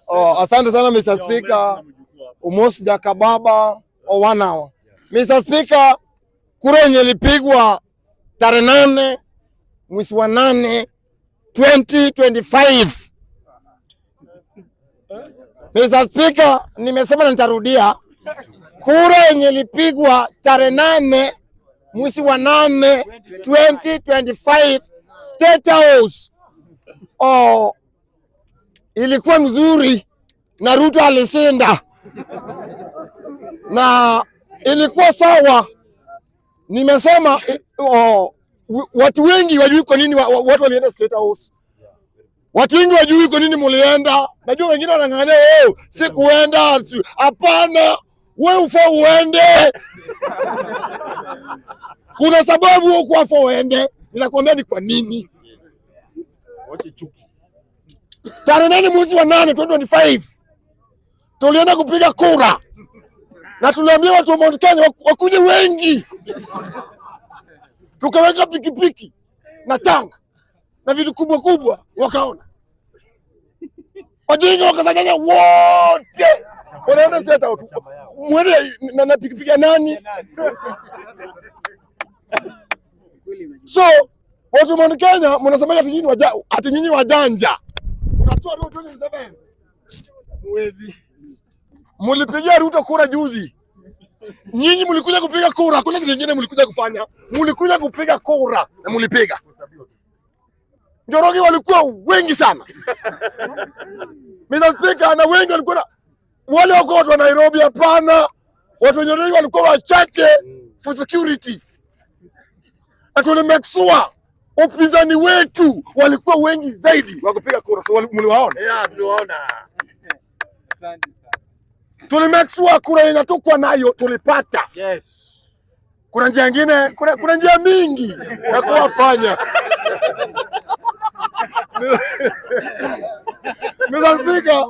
Oh, asante sana Mr. Speaker. Almost Jakababa or 1 hour. Mr. Speaker, kura yenye ilipigwa tarehe 8 mwezi wa 8 2025. Mr. Speaker, nimesema na nitarudia. Kura yenye ilipigwa tarehe 8 mwezi wa 8 2025 State House. Oh, ilikuwa mzuri na Ruto alishinda. Na ilikuwa sawa. Nimesema watu wengi wajui kwa nini watu walienda State House. Watu wengi wajui kwa nini mulienda. Najua wengine wanang'ang'ania si kuenda. Hapana, wewe ufaa uende. Kuna sababu huko ufaa uende. Ninakwambia ni kwa nini. Wache chuki. Tarehe 8 mwezi wa 8 2025 tulienda kupiga kura na tuliambia watu wa Mount Kenya wakuje wengi. Tukaweka pikipiki na tanga na vitu kubwa kubwa, wakaona wajinga wakasanyanya wote wanaenda State House. Mwende na pikipiki nani? So watu wa Mount Kenya mnasemaje ati nyinyi wajanja? Unatoa Ruto 27. Mwezi. Mulipigia Ruto kura juzi. Nyinyi mlikuja kupiga kura, hakuna kitu kingine mlikuja kufanya. Mlikuja kupiga kura na mlipiga. Njoroge walikuwa wengi sana. Mr. Speaker, na wengi walikuwa wale watu wa Nairobi hapana. Watu wa Njoroge walikuwa wachache for security. Na tulimake sure upinzani wetu walikuwa wengi zaidi wa kupiga kura. So mliwaona? Yeah, tuliwaona. Tulimake sure kura inatukwa nayo tulipata. Yes. Kuna njia nyingine, kuna njia mingi ya kuwapanya. Mr. Speaker,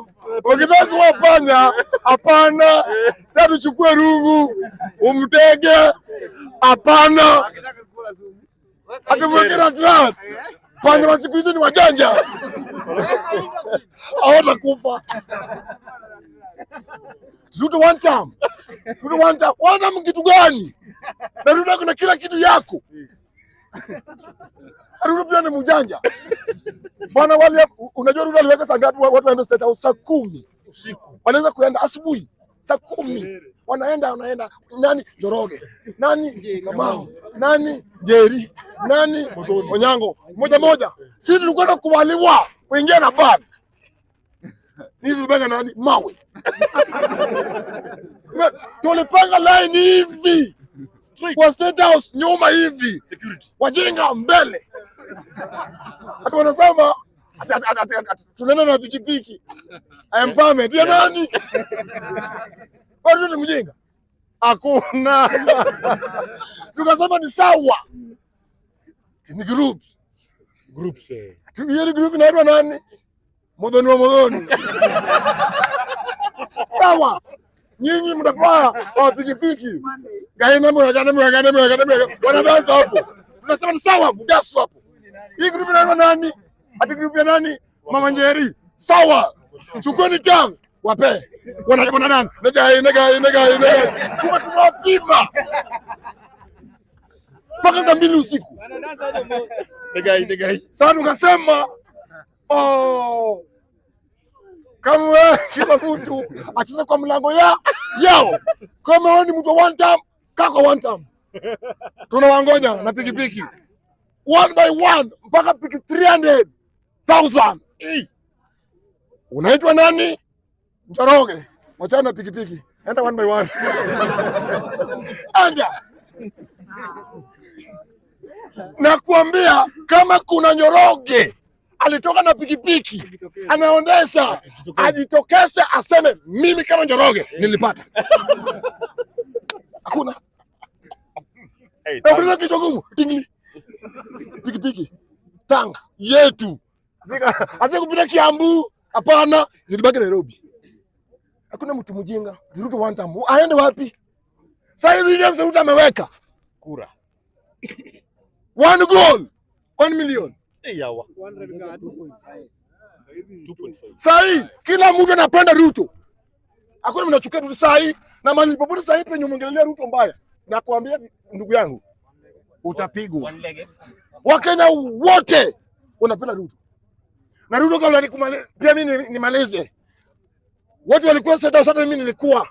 ukitaka kuwapanya hapana. Sasa tuchukue rungu umtege hapana. Atumwekera trap. Panya wa siku hizi ni wajanja. Hawatakufa. Ruto one time. One time kitu gani? Na Ruto kuna kila kitu yako. Ruto pia ni mjanja. Bwana wale unajua Ruto aliweka saa ngapi watu waenda State House? Saa 10 usiku. Wanaweza kuenda asubuhi saa 10. Wanaenda nani Njoroge, nani Kamau, nani Jerry, nani Onyango, moja. Sisi tulikuwa tunakubaliwa kuingia na bag. Ni tulibanga nani mawe. Tulipanga line hivi. Kwa State House nyuma hivi. Security. Wajinga mbele. Hata wanasema tunaenda na pikipiki. Empowerment ya nani? Watu ni mjinga. Hakuna. Sikasema ni sawa. Ni groups. Hiyo group inaitwa nani? Modoni. Sawa. Nyinyi mtakuwa wa pikipiki. Gaina wanadansa hapo. Tunasema ni sawa, mgasu hapo. Hii group inaitwa nani? Ati group ya nani? Mama Njeri. Sawa. Chukweni tang. Wape. Wanadansa. Nega. Kuma tunawapima. Mpaka saa 2 usiku. Nega. Sasa tukasema kama kila mtu acheze kwa mlango yao. Kama wewe ni mtu one time, kako one time. Tunawangoja na pikipiki. One by one mpaka piki 300,000. Unaitwa nani? Njoroge. Wachana na pikipiki. Enda one by one. Anja. Nakuambia kama kuna Njoroge alitoka na pikipiki anaondesha, ajitokesha aseme mimi kama Njoroge nilipata. Hakuna. Ndio kitu gumu. Tingli. Pikipiki. Tanga yetu. Hata kupita Kiambu hapana, zilibaki Nairobi. Hakuna mtu mjinga. Ruto one time. Aende wapi? Sasa hivi ndio Ruto ameweka kura. 1 goal, 1 million. Yawa. Sahi kila mtu anapenda Ruto. Hakuna mnachukia Ruto sahi na mali popote sahi penye umeongelea Ruto mbaya. Na kuambia ndugu yangu utapigwa. Wakenya wote wanapenda Ruto. Na Ruto kabla nikumalize pia mimi nimalize. Watu walikuwa sasa mimi nilikuwa.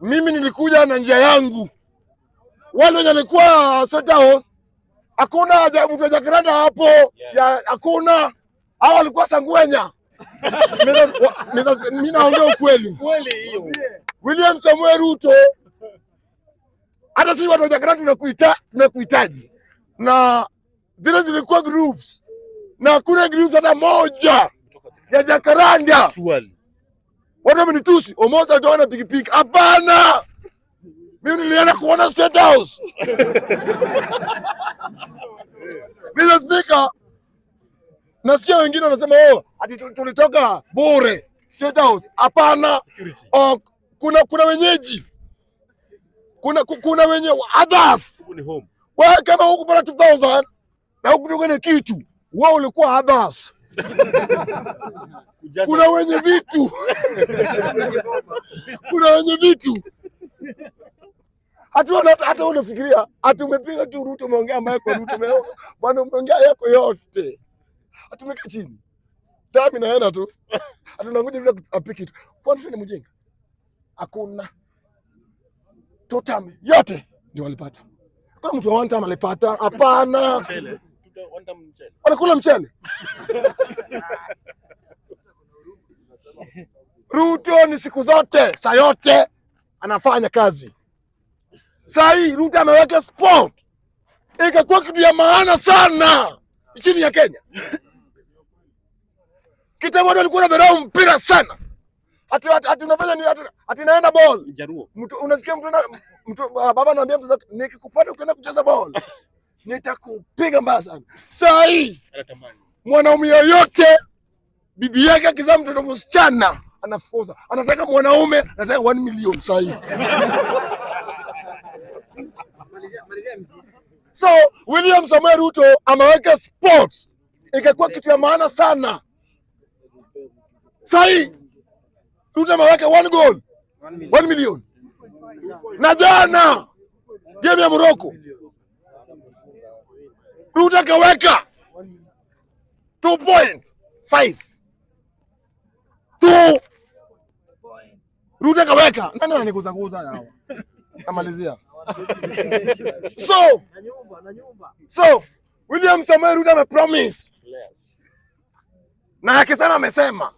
Mimi nilikuja na njia yangu. Wale wenye walikuwa State House hakuna mtu wa Jacaranda hapo, hakuna. Hao walikuwa Sangwenya. Mimi naongea ukweli. Kweli hiyo. William Samuel Ruto hata sisi watu wa Jacaranda tunakuhitaji. Na zile zilikuwa groups. Na kuna groups hata moja ya Jacaranda. Watu wamenitusi, Omoza utaona pikipiki. Hapana. Mimi nilienda kuona State House. Mr. Speaker, nasikia wengine wanasema ati tulitoka bure State House. Hapana. Kuna wenyeji. Kuna wenye others. Wewe kama huko para 2000 na huko na kitu, wewe ulikuwa others. Kuna wenye vitu. Kuna wenye vitu. Hata unafikiria ati umepiga tu Ruto umeongea mbaya kwa Ruto bwana umeongea yako yote. Atumeka chini. Tami naenda tu. Atunangoja vile apiki tu. Kwa nini mjenga? Hakuna. Totam yote ndio walipata. Kuna mtu wa one time alipata? Hapana. Mchele. One time mchele. Wanakula mchele. Ruto ni siku zote, saa yote anafanya kazi. Saa hii Ruto ameweka sport. Ikakuwa kitu ya maana sana nchini ya Kenya. Kitambo alikuwa na dharau mpira sana. Ati unafanya nini? Ati naenda ball. Mtu unasikia mtu baba anaambia mtu nikikupata ukienda kucheza ball nitakupiga mbaya sana. Saa hii mwanaume yoyote bibi yake akizaa mtoto msichana anafukuza. Anataka mwanaume, anataka 1 million saa hii. So William Samuel Ruto ameweka sports ikakuwa kitu ya maana sana. Sai Ruto ameweka 1 goal 1 million. Na jana game ya Morocco Ruto akaweka 2.5 2 Ruto akaweka. Nani ananiguza hawa? Namalizia. So William Samuel Ruto amepromise. Na akisema amesema.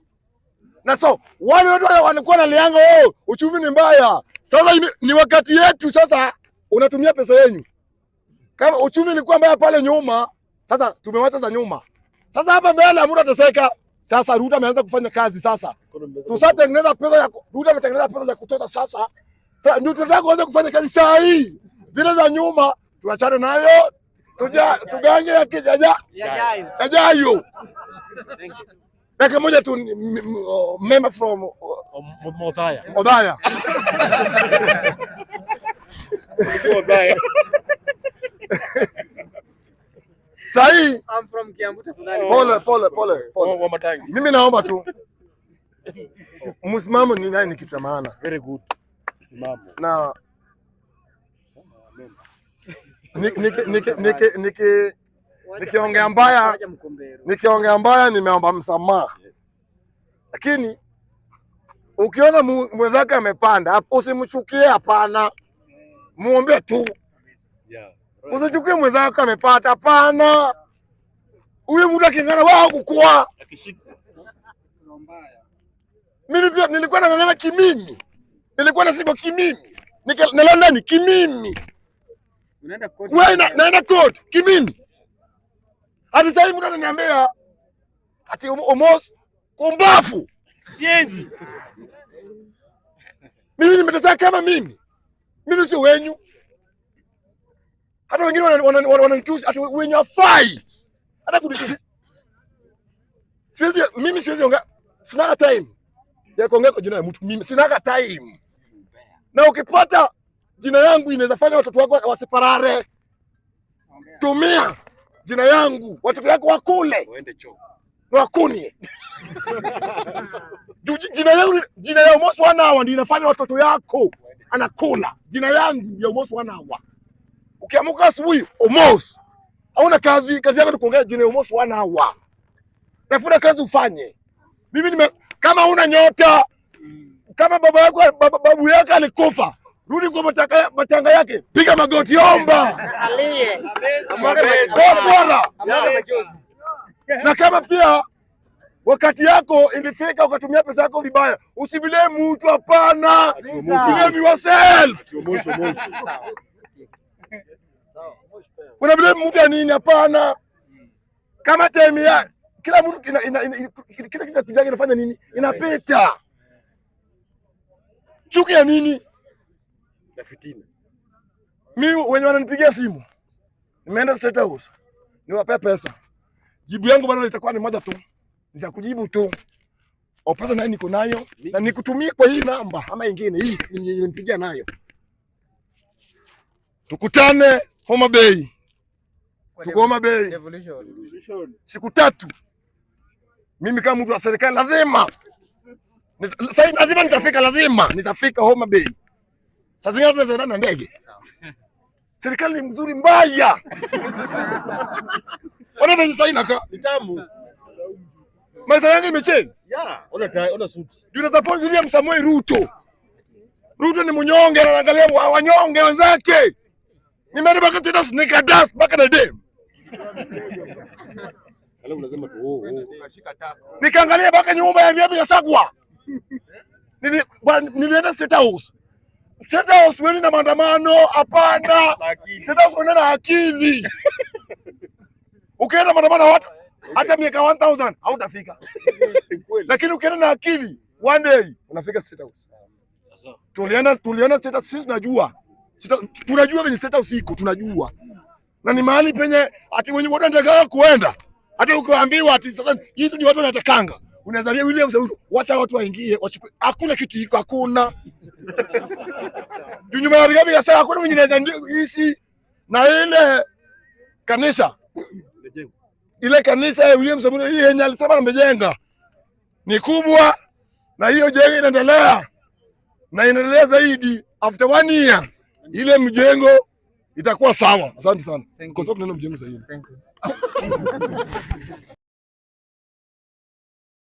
Na so wale watu walikuwa nalianga uchumi ni mbaya. Sasa ni wakati yetu sasa unatumia pesa yenu. Kama uchumi ilikuwa mbaya pale nyuma, sasa tumewacha za nyuma. Sasa hapa mbele mtu ataseka. Sasa Ruto ameanza kufanya kazi sasa. Tusatengeneza pesa ya Ruto ametengeneza pesa za kutosha sasa. Sasa ndio tunataka kuanza kufanya kazi saa hii. Zile za nyuma tuachane nayo. Tugange ya kijaja. Yajayo. Dakika moja tu member from Modaya. Modaya. Sahi I'm from Kiambu tafadhali. Pole. Mimi naomba tu msimamo ni nani ni kitu cha maana. Very good. Msimamo. Na nikiongea mbaya nimeomba msamaha. Lakini ukiona mwenzake amepanda usimchukie, hapana. Muombe tu. Usichukie mwenzako amepata, hapana. Huyu mtu akingana wao kukua. Akishikwa. Mimi pia nilikuwa nang'ang'ana kimimi. Nilikuwa nasiko kimimi. Nalala ndani kimimi. Unaenda court. Wewe naenda court kimimi. Hadi sasa mtu ananiambia ati almost kumbafu. Sienzi. Mimi nimeteseka kama mimi. Mimi sio wenyu. Hata wengine wananitusi ati wenyu afai. Hata kunitusi. Mimi siwezi ongea. Sina time ya kuongea kwa jina ya mtu. Mimi sina time. Na ukipata jina yangu inaweza fanya watoto wako wasiparare. Tumia jina yangu, watoto wako wakule. Waende choo. wakuni jina ya Almost 1 Hour ndio inafanya watoto yako anakula. Jina yangu ya Almost 1 Hour. Ukiamuka asubuhi Almost hauna kazi yako ni kuongea jina ya Almost 1 Hour. Tafuta kazi ufanye. Mimi kama una nyota, kama babu yako alikufa, rudi kwa matanga yake, piga magoti, omba Aliye. Na kama pia wakati yako ilifika ukatumia pesa yako vibaya, usibilie mtu, hapana. Blame yourself. Unabilie mtu ya nini? Hapana. Kama time ya kila mtu kila kitu inafanya nini? Inapita. Chuki ya nini? Ya fitina. Mimi wenye wananipigia simu, nimeenda State House, niwape pesa. Jibu yangu bado litakuwa ni moja tu. Nitakujibu tu. O pesa nayo niko nayo na nikutumie kwa hii namba ama ingine hii nipigia nayo. Tukutane Homa Bay. Tuko Homa Bay. Siku 3. Mimi kama mtu wa serikali lazima nitafika Homa Bay. Sasa zingine tunaweza na ndege. Serikali ni mzuri mbaya. Wana nini sasa inaka? Nitamu. Maisha yangu imechange. Ona suti. Ndio support William Samoei Ruto. Ruto ni mnyonge, anaangalia wanyonge wenzake. Nimeenda mpaka tena nikadas mpaka na dem. Alafu unasema tu Unashika tako. Nikaangalia mpaka nyumba ya Rigathi Gachagua. Nilienda State House. State House wewe na maandamano, hapana. State House wewe na akili. Ukienda maandamano watu hata miaka 1000 hautafika. Lakini ukienda na akili, one day unafika State House. sasa. Tuliona State House, sisi tunajua venye State House iko, tunajua. Na ni mahali penye ati wenye watu wanataka kuenda. Hata ukiambiwa ati sasa hizi ni watu wanatakanga. Unaweza William Samoei, wacha watu waingie, wachukue. Hakuna kitu iko, hakuna. Nyuma ya Rigathi Gachagua hakuna mwenye anaweza hizi na ile kanisa. Ile kanisa ya William Samoei hii yenye alisema amejenga ni kubwa, na hiyo jengo inaendelea na inaendelea zaidi. After 1 year ile mjengo itakuwa sawa. Asante sana. Kwa sababu neno mjengo zaidi. Thank you.